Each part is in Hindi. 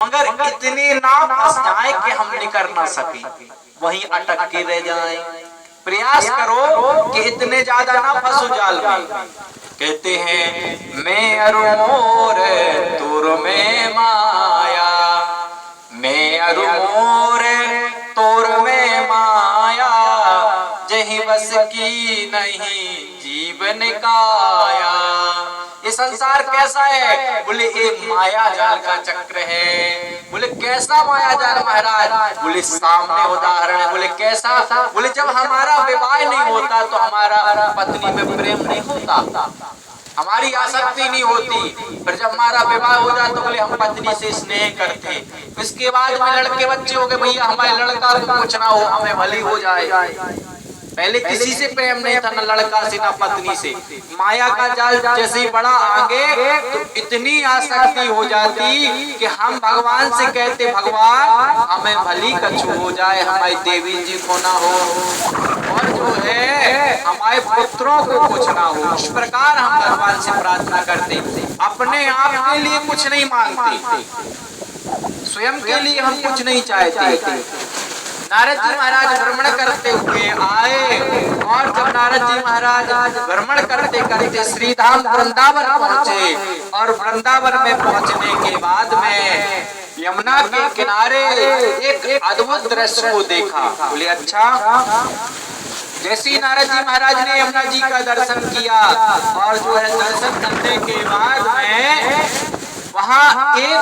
मगर इतने ना फंस जाए कि हम निकल ना सके, वहीं अटक के रह जाए। प्रयास करो कि इतने ज्यादा ना फंसो जाल में। कहते हैं मैं अरु मोर तुर में माया, मैं अरु मोर तुर में माया, जही बस की नहीं जीवन काया। ये संसार कैसा है? बोले एक माया जाल का चक्र है। बोले कैसा माया जाल महाराज? बोले सामने उदाहरण है। बोले कैसा? बोले जब हमारा विवाह नहीं होता तो हमारा पत्नी में प्रेम नहीं होता, हमारी आसक्ति नहीं होती। फिर जब हमारा विवाह हो जाए तो बोले हम पत्नी से स्नेह करते। इसके बाद में लड़के बच्चे हो गए, भैया हमारे लड़का को कुछ ना हो, हमें भली हो जाए। पहले किसी से प्रेम नहीं था, न लड़का से न पत्नी से। माया का जाल जैसे ही बड़ा आगे तो इतनी आसक्ति हो जाती कि हम भगवान से कहते भगवान हमें भली कछु हो जाए, हमारी देवी जी को ना हो, और जो है हमारे पुत्रों को कुछ ना हो। इस प्रकार हम भगवान से प्रार्थना करते, अपने आप के लिए कुछ नहीं मांगते, स्वयं के लिए हम कुछ नहीं चाहते। नारद जी महाराज भ्रमण करते हुए आए, और जब नारद जी महाराज भ्रमण करते करते श्रीधाम वृंदावन पहुंचे, और वृंदावन में पहुंचने के बाद में यमुना के किनारे एक अद्भुत दृश्य को देखा। बोले अच्छा। जैसे नारद जी महाराज ने यमुना जी का दर्शन किया, और जो है दर्शन करने के बाद में वहाँ एक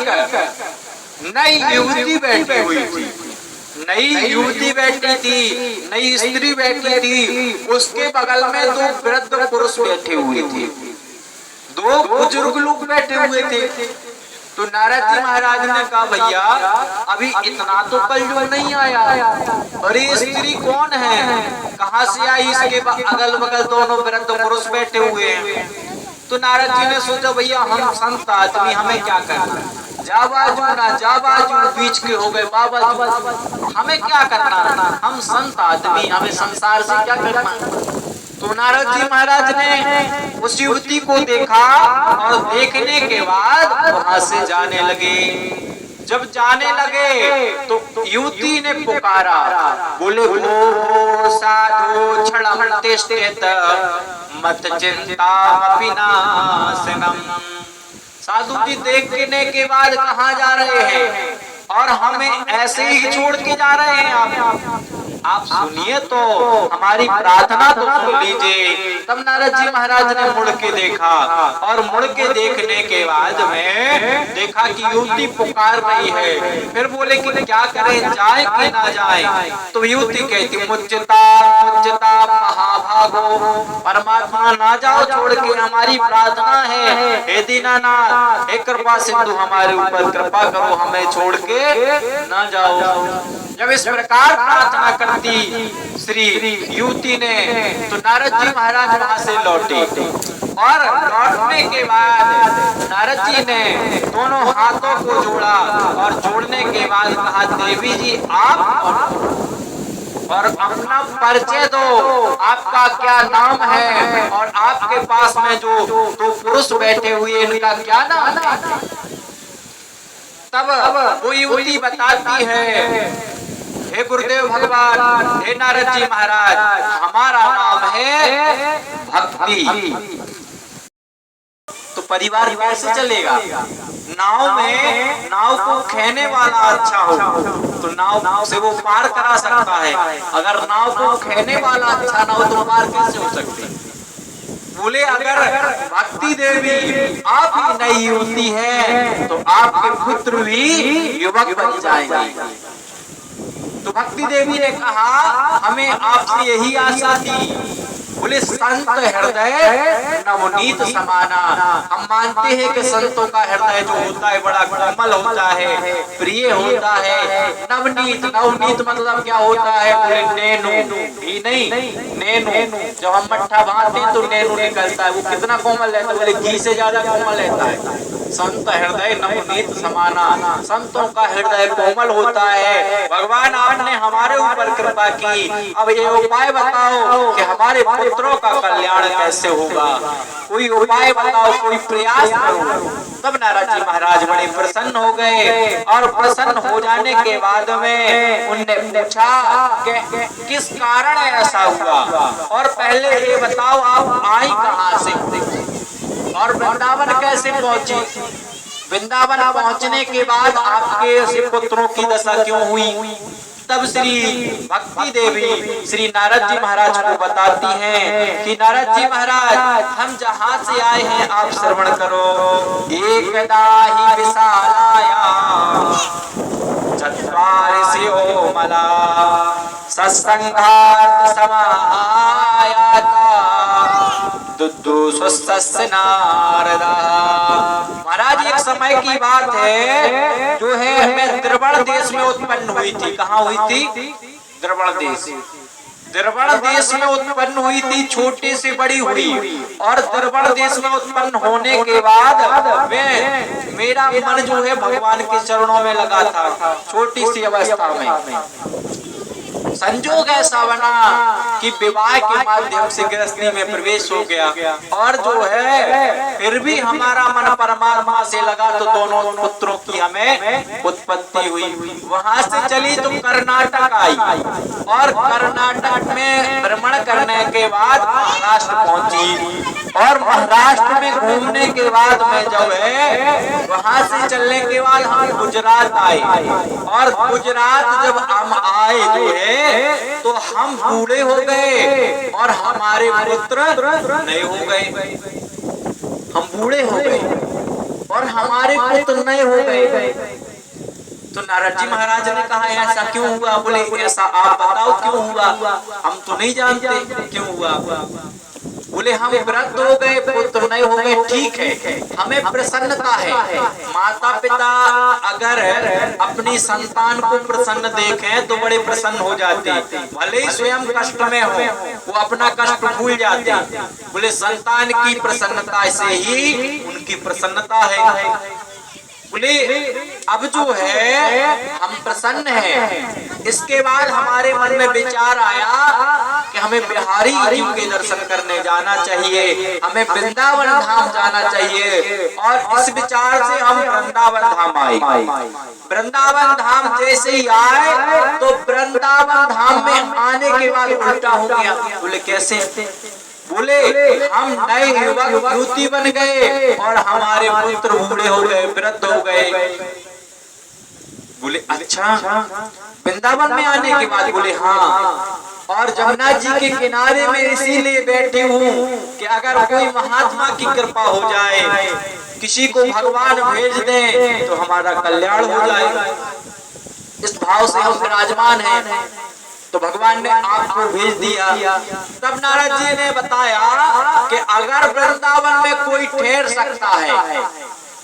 नई युवती बैठी हुई थी, नई युवती बैठी थी, नई स्त्री बैठी थी। उसके बगल में दो वृद्ध पुरुष बैठे हुए थे, दो बुजुर्ग लोग बैठे हुए थे। तो नारद जी महाराज ने कहा भैया अभी इतना तो कलयुग नहीं आया, और ये स्त्री कौन है, कहाँ से आई? इसके अगल बगल दोनों वृद्ध पुरुष बैठे हुए हैं। तो नारद जी ने सोचा भैया हम संत आदमी, हमें क्या करना, जा बाजू ना जा बाजू, बीच के हो गए बाबा जी, हमें क्या करना, हम संत आदमी, हमें संसार से क्या करना। तो नारद जी महाराज ने उस युवती को देखा, और देखने के बाद वहां से जाने लगे। जब जाने लगे तो युवती ने पुकारा, बोले हो साधु क्षणम तिष्ठेत मत चिंता विनाशनम। साधु जी देखने के बाद कहाँ जा रहे हैं, और हमें ऐसे ही छोड़ के जा रहे हैं? आप सुनिए तो, हमारी प्रार्थना तो सुन लीजिए। तब नारद जी महाराज ने मुड़ के देखा, और मुड़ के देखने के बाद में देखा कि युवती पुकार रही है। फिर बोले कि क्या करें, जाए कि ना जाए? तो युवती कहती मुच्चिता मुच्चिता महाभागो, परमात्मा ना जाओ छोड़ के, हमारी प्रार्थना है, हे दीनानाथ, हे कृपा सिंधु, हमारे ऊपर कृपा करो, हमें छोड़ के ना जाओ। जब इस प्रकार प्रार्थना करती श्री युवती ने, तो नारद जी महाराज वहां से लौटे, और लौटने के बाद नारद जी ने दोनों हाथों को जोड़ा, और जोड़ने के बाद कहा देवी जी आप और अपना परिचय दो, आपका क्या नाम है, और आपके पास में जो दो पुरुष बैठे हुए इनका क्या नाम है? तब वो युवती बताती है, हे गुरुदेव भगवान, हे नारद जी महाराज, हमारा नाम है भक्ति। तो परिवार कैसे चलेगा? नाव में नाव को खेने वाला अच्छा हो तो नाव से वो पार करा सकता है, अगर नाव को खेने वाला अच्छा ना हो तो पार कैसे हो सकते? बोले अगर भक्ति देवी आप ही नई युवती है तो आपके पुत्र भी युवक बन जाएंगे। तो भक्ति देवी ने कहा हमें आपसे यही आशा थी। बोले संत हृदय नवनीत समाना, हम मानते हैं कि संतों का हृदय जो होता है बड़ा कोमल होता है, प्रिय होता है। नवनीत, नवनीत मतलब क्या होता है? बोले नैनो, ही नहीं नैनो, जब हम मट्ठा बांधते हैं तो नैनो निकलता है, वो कितना कोमल रहता है? बोले घी से ज्यादा कोमल रहता है। संत हृदय नवनीत समाना, संतों का हृदय कोमल होता है। भगवान आपने हमारे ऊपर कृपा की, अब ये उपाय बताओ कि हमारे पुत्रों का कल्याण कैसे होगा, कोई उपाय बताओ, कोई प्रयास करो। तब नारद जी महाराज बड़े प्रसन्न हो गए और प्रसन्न हो जाने के बाद में उनने पूछा कि किस कारण ऐसा हुआ, और पहले ये बताओ आप आई कहां से और वृंदावन कैसे पहुंची, वृंदावन पहुंचने के बाद आपके ऐसे पुत्रों की दशा क्यों हुई। तब श्री भक्ति देवी श्री नारद जी महाराज को बताती हैं कि नारद जी महाराज, हम जहां से आए हैं आप श्रवण करो। एकदा ही विशालाया चत्वारिशो मला सत्संगार्थ समायाता दुदुसुस्तस्य नारदा। महाराज एक समय की बात है, जो है हमें द्रवण देश में उत्पन्न हुई थी। कहाँ हुई थी? द्रवण देश। द्रवण देश में उत्पन्न हुई थी, छोटी से बड़ी हुई, और द्रवण देश में उत्पन्न होने के बाद मेरा मन जो है भगवान के चरणों में लगा था, छोटी सी अवस्था में। संजोग ऐसा बना कि विवाह के माध्यम से गृहस्थी में प्रवेश हो गया, और जो है फिर भी हमारा मन परमात्मा से लगा, तो दोनों पुत्रों की हमें उत्पत्ति हुई। वहां से चली तो कर्नाटक आई, और कर्नाटक में भ्रमण करने के बाद महाराष्ट्र पहुंची, और महाराष्ट्र में घूमने के बाद में जो है वहां से चलने के बाद हम गुजरात आए, और गुजरात जब हम आए जो है तो हम बूढ़े हो गए और हमारे पुत्र नए हो गए। हम बूढ़े हो गए और हमारे पुत्र नए हो गए। तो नारद जी महाराज ने कहा ऐसा क्यों हुआ? बोले ऐसा आप बताओ क्यों हुआ, हम तो नहीं जानते क्यों हुआ। बोले हम वृद्ध हो गए, पुत्र नए हो गए, ठीक है, हमें प्रसन्नता है। माता पिता अगर अपनी संतान को प्रसन्न देखें तो बड़े प्रसन्न हो जाते, भले ही स्वयं कष्ट में हो वो अपना कष्ट भूल जाते। बोले संतान की प्रसन्नता से ही उनकी प्रसन्नता है। बोले अब जो है हम प्रसन्न हैं। इसके बाद हमारे मन में विचार आया कि हमें बिहारी जी के दर्शन करने जाना चाहिए, हमें वृंदावन धाम जाना चाहिए, और इस विचार से हम वृंदावन धाम आए। वृंदावन धाम जैसे ही आए तो वृंदावन धाम में आने के बाद उल्टा हो गया। बोले कैसे? बोले हम नए युवक युवती बन गए और हमारे पुत्र बूढ़े हो गए, वृद्ध हो गए। बोले अच्छा, वृंदावन में आने के बाद? बोले हाँ, और जमुना जी के किनारे में इसीलिए बैठी हूँ कि अगर कोई महात्मा की कृपा हो जाए, किसी को भगवान भेज दें तो हमारा कल्याण हो जाए। इस भाव से हम विराजमान हैं, तो भगवान ने आपको भेज दिया। तब नारद जी ने बताया कि अगर वृंदावन में कोई ठहर सकता है,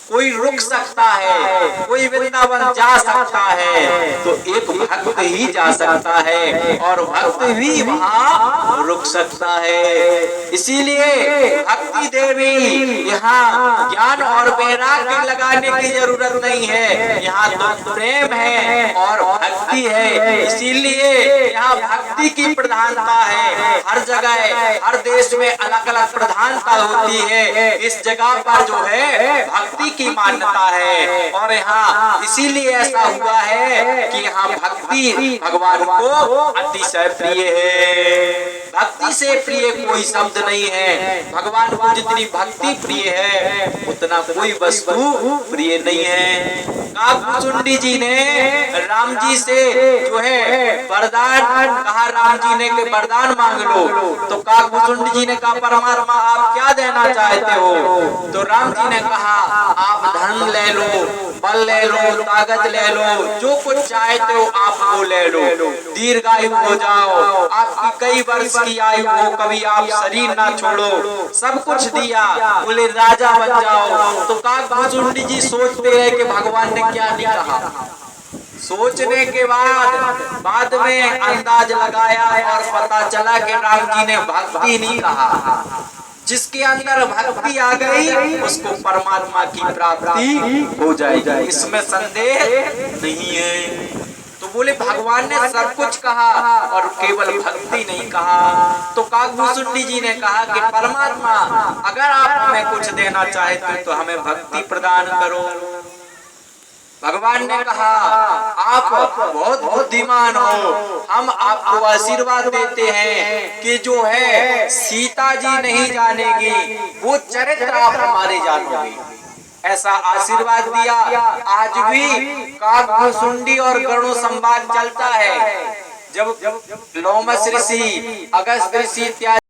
कोई रुक सकता है, कोई वृंदावन जा सकता है, तो एक भक्त ही जा सकता है, और भक्त भी वहाँ रुक सकता है। इसीलिए भक्ति देवी यहाँ ज्ञान और वैराग्य लगाने की जरूरत नहीं है, यहाँ तो प्रेम है और भक्ति है। इसीलिए यहाँ भक्ति की प्रधानता है। हर जगह हर देश में अलग अलग प्रधानता होती है, इस जगह पर जो है भक्ति की मान्यता है, और यहाँ इसीलिए ऐसा हुआ है कि यहाँ भक्ति भगवान को अतिशय प्रिय है। भक्ति से प्रिय कोई शब्द नहीं है। भगवान को जितनी भक्ति प्रिय है उतना कोई वस्तु प्रिय नहीं है। काकभुचुंडी जी ने राम जी से जो है वरदान कहा, राम जी ने के वरदान मांग लो, तो काकभुचुंडी जी ने कहा परमात्मा आप क्या देना चाहते हो? तो राम जी ने कहा आप धन ले लो, बल ले लो, ताकत ले लो, जो कुछ चाहते हो आप वो ले लो, दीर्घायु हो जाओ, आपकी कई वर्ष की आयु हो, कभी आप शरीर ना छोड़ो, सब कुछ दिया। बोले राजा बन जाओ। तो काकभुचुंडी जी सोचते रहे कि भगवान ने क्या नहीं कहा। सोचने के बाद में अंदाज लगाया और पता चला कि राम जी ने भक्ति नहीं कहा, जिसके अंदर भक्ति आ गई उसको परमात्मा की प्राप्ति हो जाएगी, इसमें संदेह नहीं है। तो बोले भगवान ने सब कुछ कहा और केवल भक्ति नहीं कहा। तो काकभूषुंडी जी ने कहा कि परमात्मा अगर आप हमें कुछ देना चाहते तो हमें भक्ति प्रदान करो। भगवान ने कहा आप बहुत बुद्धिमान हो, हम आपको आशीर्वाद देते हैं कि जो है सीता जी नहीं जानेगी वो चरित्र आप हमारे जानोगे, ऐसा आशीर्वाद दिया। आज भी काकभूषुंडी और गरुड़ संवाद चलता है। जब लोमस ऋषि, अगस्त ऋषि इत्यादि